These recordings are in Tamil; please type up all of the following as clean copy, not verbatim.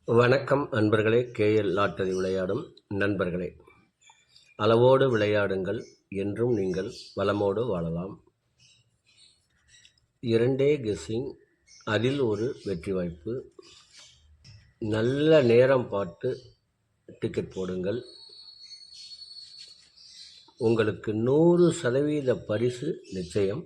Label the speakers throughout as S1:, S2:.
S1: வணக்கம் அன்பர்களே. கேஎல் லாட்டரி விளையாடும் நண்பர்களே, அளவோடு விளையாடுங்கள், என்றும் நீங்கள் வளமோடு வாழலாம். 2 கெஸ்ஸிங், அதில் ஒரு வெற்றி வாய்ப்பு. நல்ல நேரம் பார்த்து டிக்கெட் போடுங்கள். உங்களுக்கு 100% பரிசு நிச்சயம்.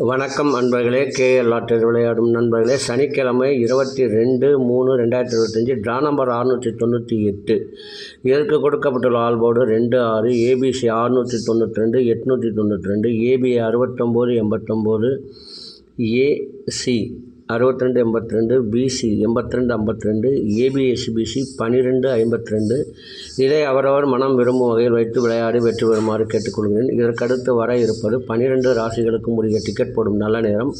S1: வணக்கம் அன்பர்களே. கேஎல் லாட்டரி விளையாடும் நண்பர்களே, சனிக்கிழமை 22/3/2025 ட்ரா நம்பர் 698. இதற்கு கொடுக்கப்பட்டுள்ள ஆல்போர்டு 26, ஏபிசி 692, 892, ஏபி 6989, ஏசி 6282, பிசி 8252, ஏபிஎஸ்பிசி 1252. இதை அவரவர் மனம் விரும்பும் வகையில் வைத்து விளையாடி வெற்றி பெறுமாறு கேட்டுக்கொள்கிறேன். இதற்கடுத்து வர இருப்பது 12 ராசிகளுக்கும் உரிய டிக்கெட் போடும் நல்ல நேரம்.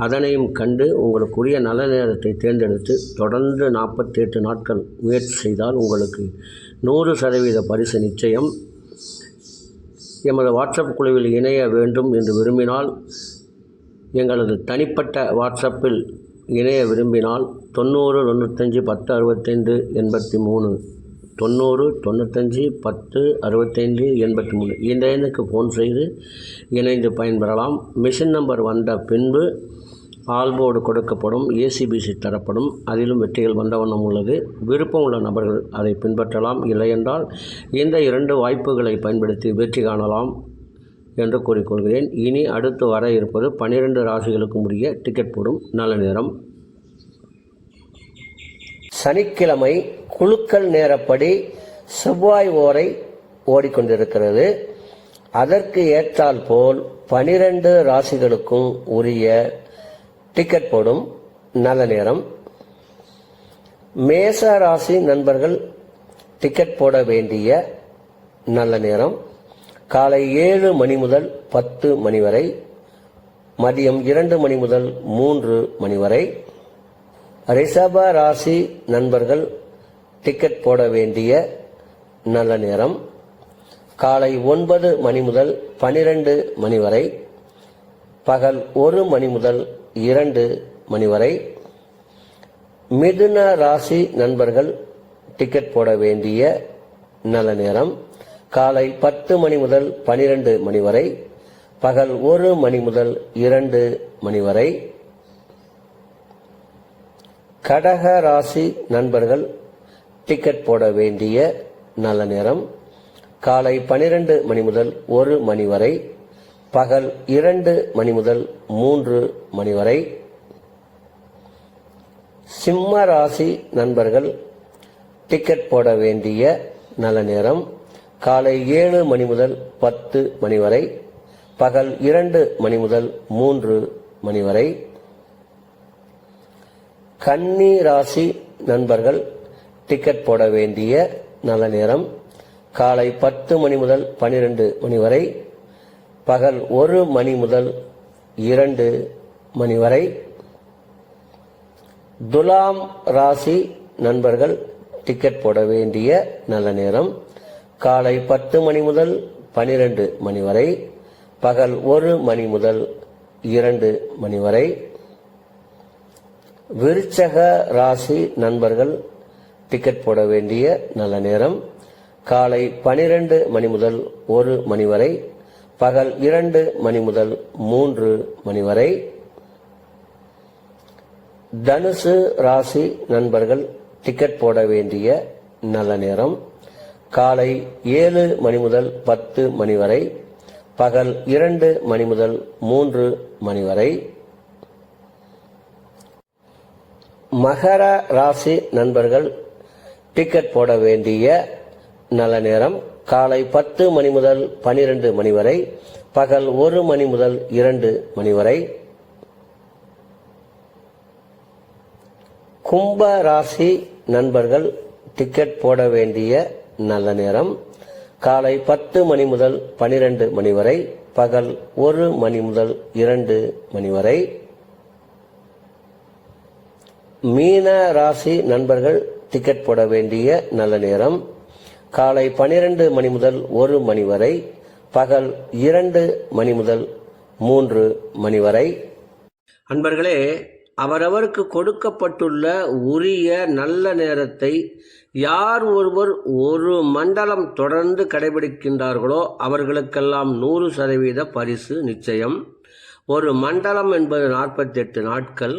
S1: அதனையும் கண்டு உங்களுக்குரிய நல்ல நேரத்தை தேர்ந்தெடுத்து தொடர்ந்து 48 நாட்கள் முயற்சி செய்தால் உங்களுக்கு 100% பரிசு நிச்சயம். எமது வாட்ஸ்அப் குழுவில் இணைய வேண்டும் என்று விரும்பினால், எங்களது தனிப்பட்ட வாட்ஸ்அப்பில் இணைய விரும்பினால் 90 95 10 65 83 90 95 10 65 83 இந்த எண்ணுக்கு ஃபோன் செய்து இணைந்து பயன்பெறலாம். மிஷின் நம்பர் வந்த பின்பு ஆல்போர்டு கொடுக்கப்படும், ஏசிபிசி தரப்படும். அதிலும் வெற்றிகள் வந்த வண்ணம் உள்ளது. விருப்பம் உள்ள நபர்கள் அதை பின்பற்றலாம். இல்லையென்றால் இந்த 2 வாய்ப்புகளை பயன்படுத்தி வெற்றி காணலாம் என்று கூறிக்கொள்கிறேன். இனி அடுத்து வர இருப்பது 12 ராசிகளுக்கும் உரிய டிக்கெட் போடும் நல்ல நேரம். சனிக்கிழமை குலுக்கல் நேரப்படி செவ்வாய் ஓரை ஓடிக்கொண்டிருக்கிறது. அதற்கு ஏற்றால் போல் 12 ராசிகளுக்கும் உரிய டிக்கெட் போடும் நல்ல நேரம். மேச ராசி நண்பர்கள் டிக்கெட் போட வேண்டிய நல்ல நேரம் காலை 7 மணி முதல் 10 மணி வரை, மதியம் 2 மணி முதல் 3 மணி வரை. ரிஷப ராசி நண்பர்கள் டிக்கெட் போட வேண்டிய நல்ல நேரம் காலை 9 மணி முதல் 12 மணி வரை, பகல் 1 மணி முதல் 2 மணி வரை. மிதுன ராசி நண்பர்கள் டிக்கெட் போட வேண்டிய நல்ல நேரம் காலை 10 மணி முதல் 12 மணி வரை, பகல் 1 மணி முதல் 2 மணி வரை. கடக ராசி நண்பர்கள் டிக்கெட் போட வேண்டிய நல்ல நேரம் காலை 12 மணி முதல் 1 மணி வரை, பகல் 2 மணி முதல் 3 மணி வரை. சிம்ம ராசி நண்பர்கள் டிக்கெட் போட வேண்டிய நல்ல நேரம் காலை 7 மணி முதல் 10 மணி வரை, பகல் 2 மணி முதல் 3 மணி வரை. கன்னி ராசி நண்பர்கள் டிக்கெட் போட வேண்டிய நல்ல நேரம் காலை 10 மணி முதல் 12 மணி வரை, பகல் 1 மணி முதல் 2 மணி வரை. துலாம் ராசி நண்பர்கள் டிக்கெட் போட வேண்டிய நல்ல நேரம் காலை 10 மணி முதல் 12 மணி வரை, பகல் 1 மணி முதல் 2 மணி வரை. விருச்சக ராசி நண்பர்கள் டிக்கெட் போட வேண்டிய நல்ல நேரம் காலை 12 மணி முதல் 1 மணி வரை, பகல் 2 மணி முதல் 3 மணி வரை. தனுசு ராசி நண்பர்கள் டிக்கெட் போட வேண்டிய நல்ல நேரம் காலை 7 மணி முதல் 10 மணி வரை, பகல் 2 மணி முதல் 3 மணி வரை. மகர ராசி நண்பர்கள் டிக்கெட் போட வேண்டிய நல்ல நேரம் காலை 10 மணி முதல் 12 மணி வரை, பகல் 1 மணி முதல் 2 மணி வரை. கும்ப ராசி நண்பர்கள் டிக்கெட் போட வேண்டிய நல்ல நேரம் காலை 10 மணி முதல் 12 மணி வரை, பகல் 1 மணி முதல் 2 மணி வரை. மீன ராசி நண்பர்கள் டிக்கெட் போட வேண்டிய நல்ல நேரம் காலை 12 மணி முதல் 1 மணி வரை, பகல் 2 மணி முதல் 3 மணி வரை. அன்பர்களே, அவரவருக்கு கொடுக்கப்பட்டுள்ள உரிய நல்ல நேரத்தை யார் ஒருவர் ஒரு மண்டலம் தொடர்ந்து கடைபிடிக்கின்றார்களோ அவர்களுக்கெல்லாம் 100% பரிசு நிச்சயம். ஒரு மண்டலம் என்பது 48 நாட்கள்.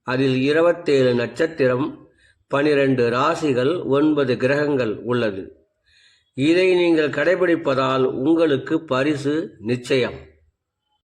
S1: அதில் 27 நட்சத்திரம், 12 ராசிகள், 9 கிரகங்கள் உள்ளது. இதை நீங்கள் கடைபிடிப்பதால் உங்களுக்கு பரிசு நிச்சயம்.